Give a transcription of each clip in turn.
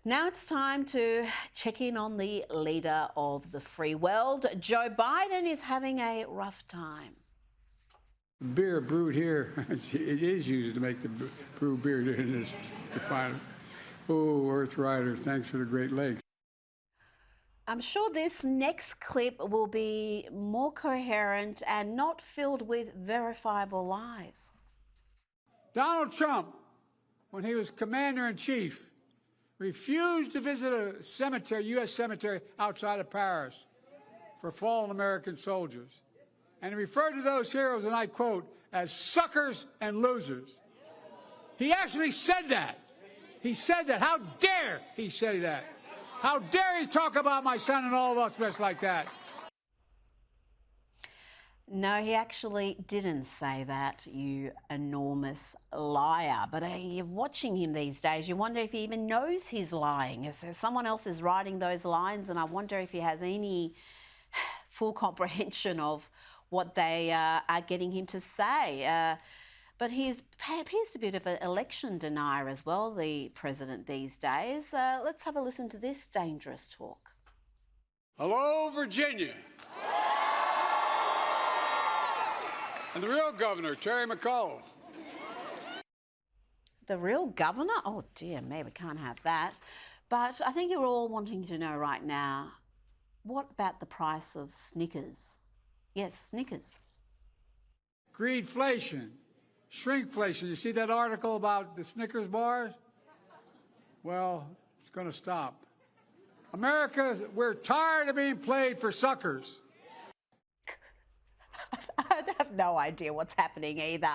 Now it's time to check in on the leader of the free world. Joe Biden is having a rough time. Beer brewed here, it is used to make the brew beer in this refinery. Oh, Earth Rider, thanks for the Great Lakes. I'm sure this next clip will be more coherent and not filled with verifiable lies. Donald Trump, when he was commander-in-chief, refused to visit a cemetery, U.S. cemetery outside of Paris for fallen American soldiers. And he referred to those heroes, and I quote, as suckers and losers. He actually said that. He said that. How dare he say that? How dare he talk about my son and all of us like that? No, he actually didn't say that, you enormous liar. But you're watching him these days, you wonder if he even knows he's lying. If someone else is writing those lines, and I wonder if he has any full comprehension of what they are getting him to say. But he appears to be a bit of an election denier as well, the president these days. Let's have a listen to this dangerous talk. Hello, Virginia. And the real governor, Terry McAuliffe. The real governor? Oh dear me, we can't have that. But I think you're all wanting to know right now, what about the price of Snickers? Yes, Snickers. Greedflation, shrinkflation. You see that article about the Snickers bars? Well, it's going to stop. America, we're tired of being played for suckers. I have no idea what's happening either.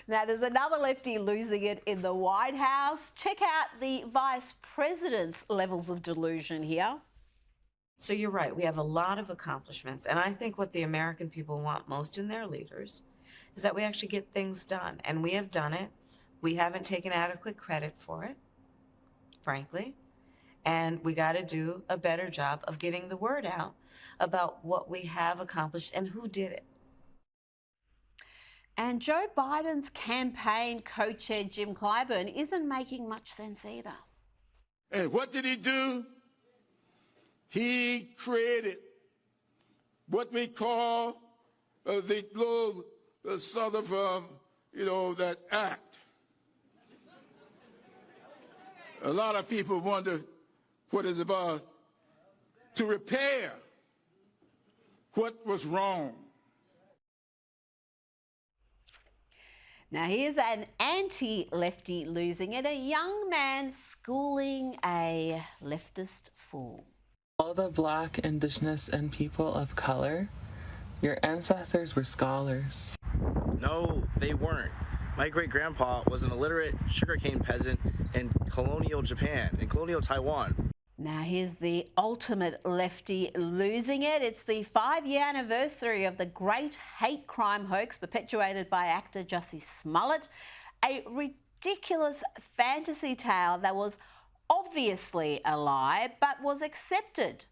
Now, there's another lefty losing it in the White House. Check out the vice president's levels of delusion here. So you're right, we have a lot of accomplishments, and I think what the American people want most in their leaders is that we actually get things done, and we have done it. We haven't taken adequate credit for it, frankly, and we got to do a better job of getting the word out about what we have accomplished and who did it. And Joe Biden's campaign co-chair, Jim Clyburn, isn't making much sense either. And what did he do? He created what we call the little sort of, that act. A lot of people wonder what it's about. To repair what was wrong. Now, here's an anti-lefty losing it, a young man schooling a leftist fool. All the Black, Indigenous, and people of color, your ancestors were scholars. No, they weren't. My great-grandpa was an illiterate sugarcane peasant in colonial Japan, in colonial Taiwan. Now, here's the ultimate lefty losing it. It's the 5-year anniversary of the great hate crime hoax perpetuated by actor Jussie Smollett, a ridiculous fantasy tale that was obviously a lie, but was accepted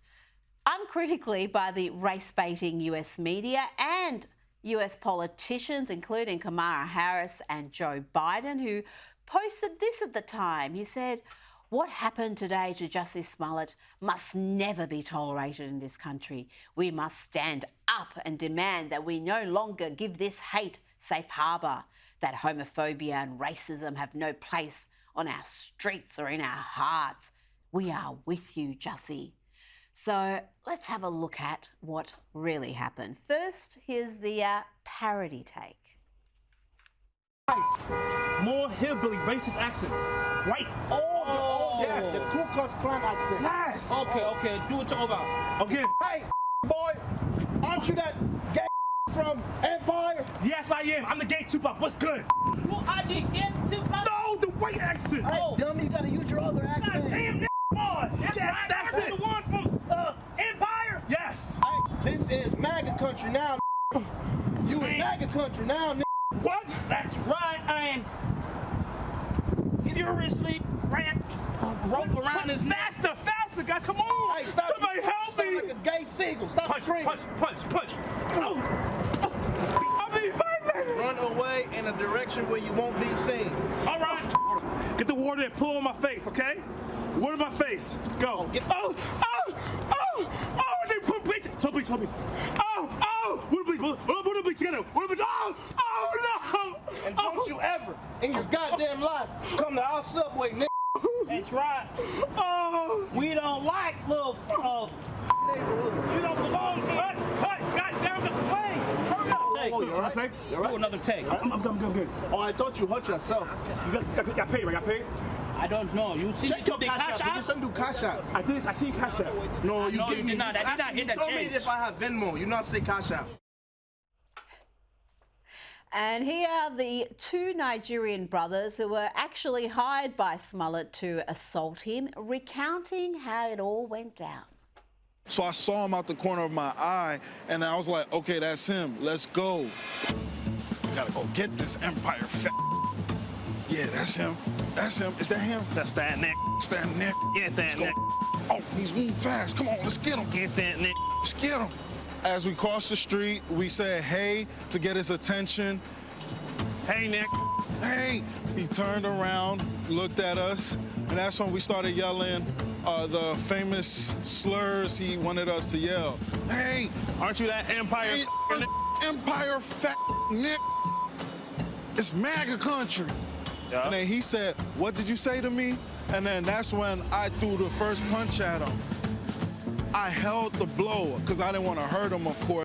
uncritically by the race-baiting US media and US politicians, including Kamala Harris and Joe Biden, who posted this at the time. He said, "What happened today to Jussie Smollett must never be tolerated in this country. We must stand up and demand that we no longer give this hate safe harbour, that homophobia and racism have no place on our streets or in our hearts. We are with you, Jussie." So let's have a look at what really happened. First, here's the parody take. More hillbilly racist accent. Right. Oh, yes. The Ku Klux Klan accent. Yes. Okay. Do it over. Again. Hey, boy, aren't you that gay from Empire? Yes, I am. I'm the gay Tupac. What's good? Who are the gay Tupac? No, the white accent. Hey, dummy, you gotta use your other accent. God damn, boy. Yes, that's it. The one from Empire? Yes. Hey, this is MAGA country now. You in MAGA country now, What? That's right. I am furiously rope around his neck. Faster, guy. Come on. Hey, stop. Somebody help me. Like a gay seagull. Stop screaming. Punch. I'll be violent. Run away in a direction where you won't be seen. All right. Get the water and pull on my face, okay? What about my face? Go. They put bleach. So bleach. What bleach? What bleach? Together. What bleach? No. And don't you ever in your goddamn life come to our subway, nigga. That's right. We don't like little Neighborhood. you don't belong here. Cut. Goddamn the plane. Hurry up. Oh, you all right? Take. You all right? Do another take. I'm good. Oh, I thought you hurt yourself. You got paid, right? Got paid? I don't know. You see me Check do your the cash cash out. You out? do cash out. I seen cash out. No, you No, gave you me. did not. I did not hit the You told me change. if I have Venmo, you not say cash out. And here are the two Nigerian brothers who were actually hired by Smollett to assault him, recounting how it all went down. So I saw him out the corner of my eye, and I was like, okay, that's him. Let's go. We gotta go get this Empire Yeah, that's him. That's him. Is that him? That's that neck. It's that Nick. Get that neck. Oh, he's moving fast. Come on, let's get him. Get that neck. Let's get him. As we crossed the street, we said hey to get his attention. Hey, Nick. Hey! He turned around, looked at us, and that's when we started yelling the famous slurs he wanted us to yell. Hey! Aren't you that Empire? Hey, Empire Nick! It's MAGA country. Yeah. And then he said, what did you say to me? And then that's when I threw the first punch at him. I held the blow because I didn't want to hurt him, of course.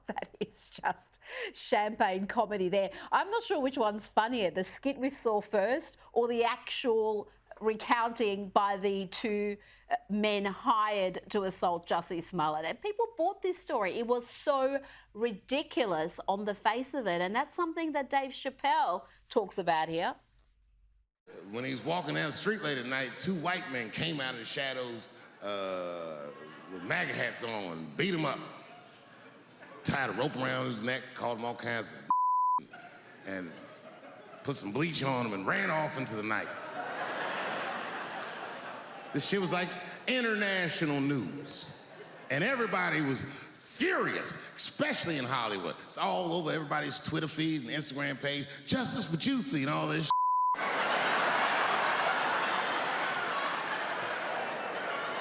That is just champagne comedy there. I'm not sure which one's funnier, the skit we saw first or the actual recounting by the two men hired to assault Jussie Smollett. And people bought this story. It was so ridiculous on the face of it. And that's something that Dave Chappelle talks about here. When he was walking down the street late at night, two white men came out of the shadows with MAGA hats on and beat him up. Tied a rope around his neck, called him all kinds of and put some bleach on him and ran off into the night. This shit was like international news. And everybody was furious, especially in Hollywood. It's all over everybody's Twitter feed and Instagram page. Justice for Jussie and all this shit.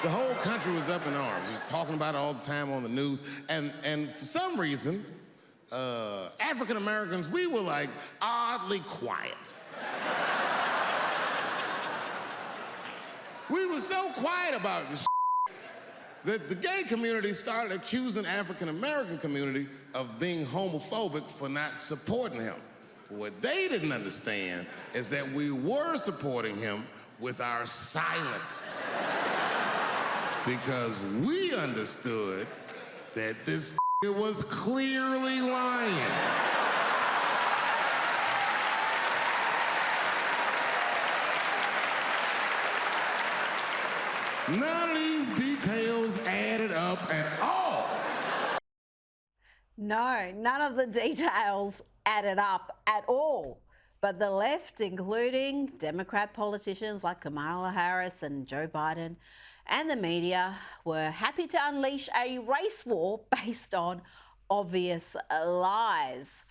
The whole country was up in arms. He was talking about it all the time on the news. And for some reason, African Americans, we were like oddly quiet. We were so quiet about this that the gay community started accusing African American community of being homophobic for not supporting him. What they didn't understand is that we were supporting him with our silence. Because we understood that this was clearly lying. None of these details added up at all. No, none of the details added up at all. But the left, including Democrat politicians like Kamala Harris and Joe Biden, and the media were happy to unleash a race war based on obvious lies.